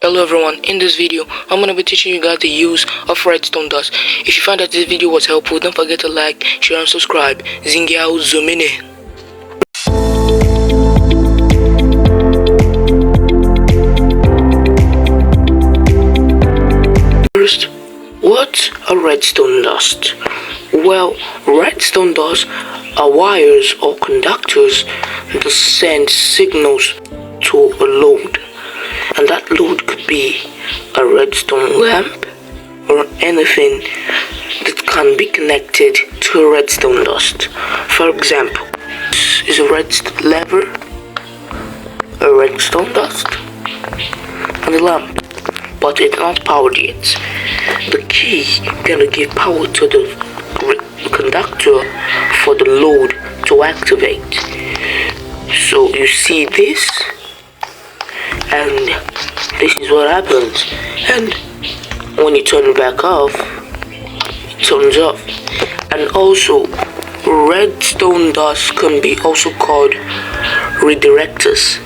Hello everyone, in this video I'm going to be teaching you guys the use of redstone dust. If you find that this video was helpful, don't forget to like, share and subscribe. Zingiao Zumine. First, what are redstone dust? Well, redstone dust are wires or conductors that send signals to a load. And that load could be a redstone lamp or anything that can be connected to a redstone dust. For example, this is a redstone lever, a redstone dust, and a lamp, but it's not powered yet. The key gonna give power to the conductor for the load to activate. So you see this, and this is what happens, and when you turn it back off, it turns off. And also, redstone dust can be also called redirectors.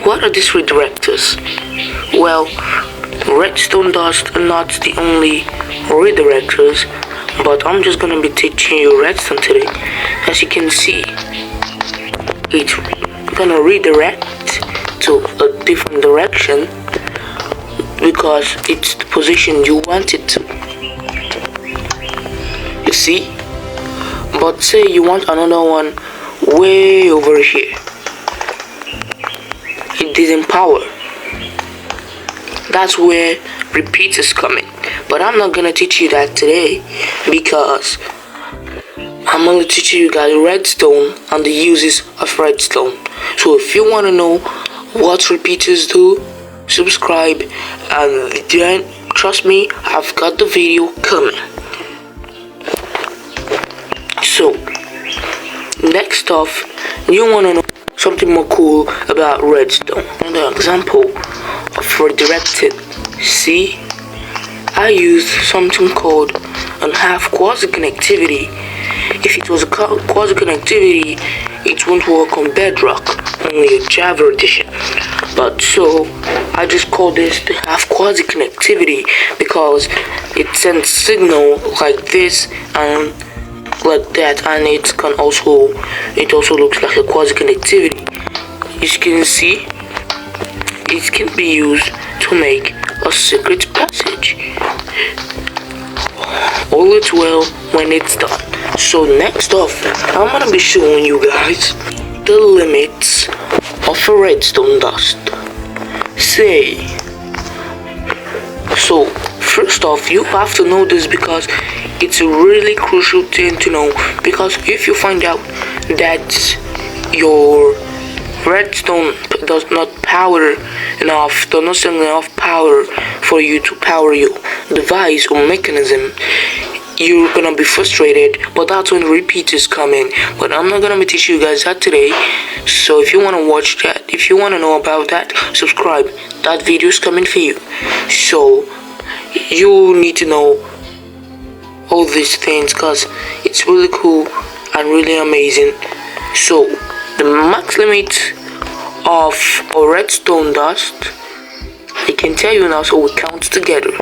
What are these redirectors? Well, redstone dust are not the only redirectors, but I'm just gonna be teaching you redstone today. As you can see, it's gonna redirect to a different direction because it's the position you want it to. You see? But say you want another one way over here. It didn't power. That's where repeaters come in. But I'm not gonna teach you that today because I'm only teaching you guys redstone and the uses of redstone. So if you wanna know what repeaters do, subscribe, and then trust me, I've got the video coming. So next off, you want to know something more cool about redstone. Another example of redirected. See, I used something called a half quasi connectivity. If it was a quasi connectivity, it won't work on Bedrock, only a Java edition. But so I just call this the half quasi connectivity because it sends signal like this and like that, and it also looks like a quasi connectivity. As you can see, it can be used to make a secret passage. All is well when it's done. So next off, I'm gonna be showing you guys the limits of a redstone dust. So first off, you have to know this because it's a really crucial thing to know, because if you find out that your redstone does not send enough power for you to power your device or mechanism, you're gonna be frustrated. But that's when repeaters come in. But I'm not gonna be teaching you guys that today. So if you wanna watch that, if you wanna know about that, subscribe. That video is coming for you. So you need to know all these things because it's really cool and really amazing. So the max limit of a redstone dust, I can tell you now, so we count together.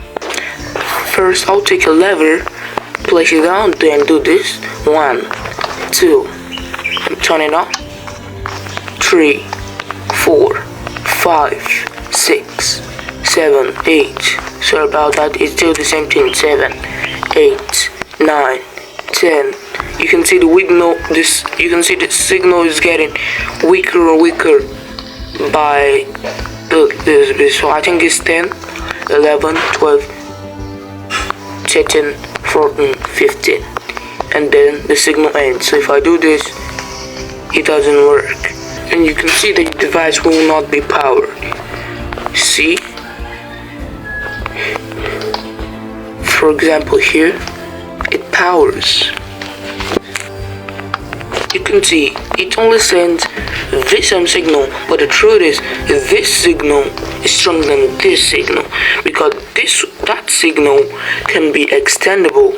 First, I'll take a lever, place it down, then do this. 1, 2, turn it on. 3, 4, 5, 6, 7, 8. Sorry about that, it's still the same thing. 7, 8, 9, 10. You can see the signal is getting weaker and weaker by this. So I think it's 10, 11, 12, 13, 14, 15, and then the signal ends. So if I do this, it doesn't work, and you can see that your device will not be powered. See, for example, here it powers. You can see it only sends this signal, but the truth is this signal is stronger than this signal, because that signal can be extendable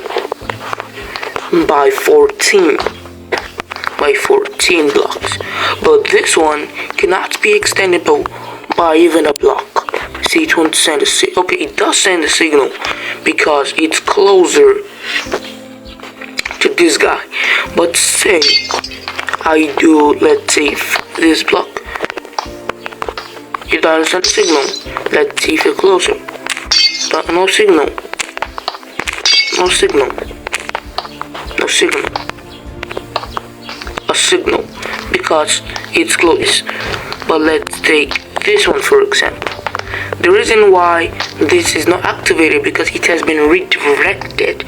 by 14 blocks, but this one cannot be extendable by even a block. See, it won't send a signal. Okay, it does send a signal because it's closer to this guy. But say I do, let's say, this block, it doesn't send a signal. Let's see if you're closer. But no signal. No signal. No signal. A signal because it's close. But let's take this one for example. The reason why this is not activated because it has been redirected.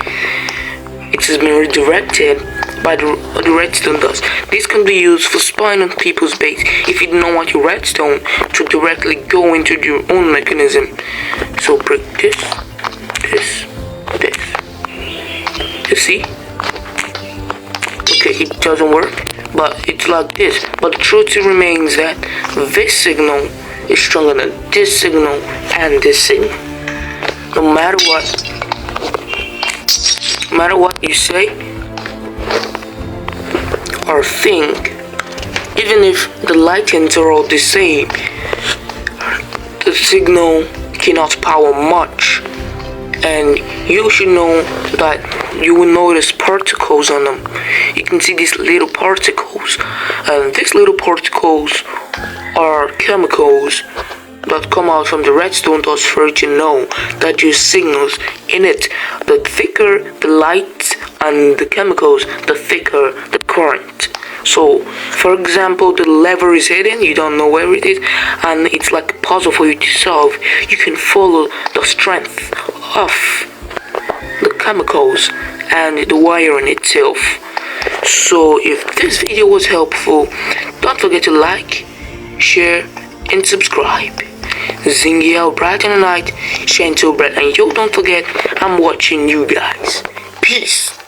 It has been redirected by the redstone dust. This can be used for spying on people's base if you don't want your redstone to directly go into your own mechanism. So break this. You see? Okay, it doesn't work, but it's like this. But the truth remains that this signal is stronger than this signal and this signal. No matter what you say or think, even if the lightings are all the same, the signal cannot power much. And you should know that you will notice particles on them. You can see these little particles, and these little particles are chemicals that come out from the redstone dust for you to know that there's signals in it. The thicker the light and the chemicals, the thicker the current. So, for example, the lever is hidden, you don't know where it is, and it's like a puzzle for you to solve. You can follow the strength of the chemicals and the wiring itself. So, if this video was helpful, don't forget to like, share, and subscribe. Zingy out bright in the night, shine so bright, and yo, don't forget, I'm watching you guys. Peace.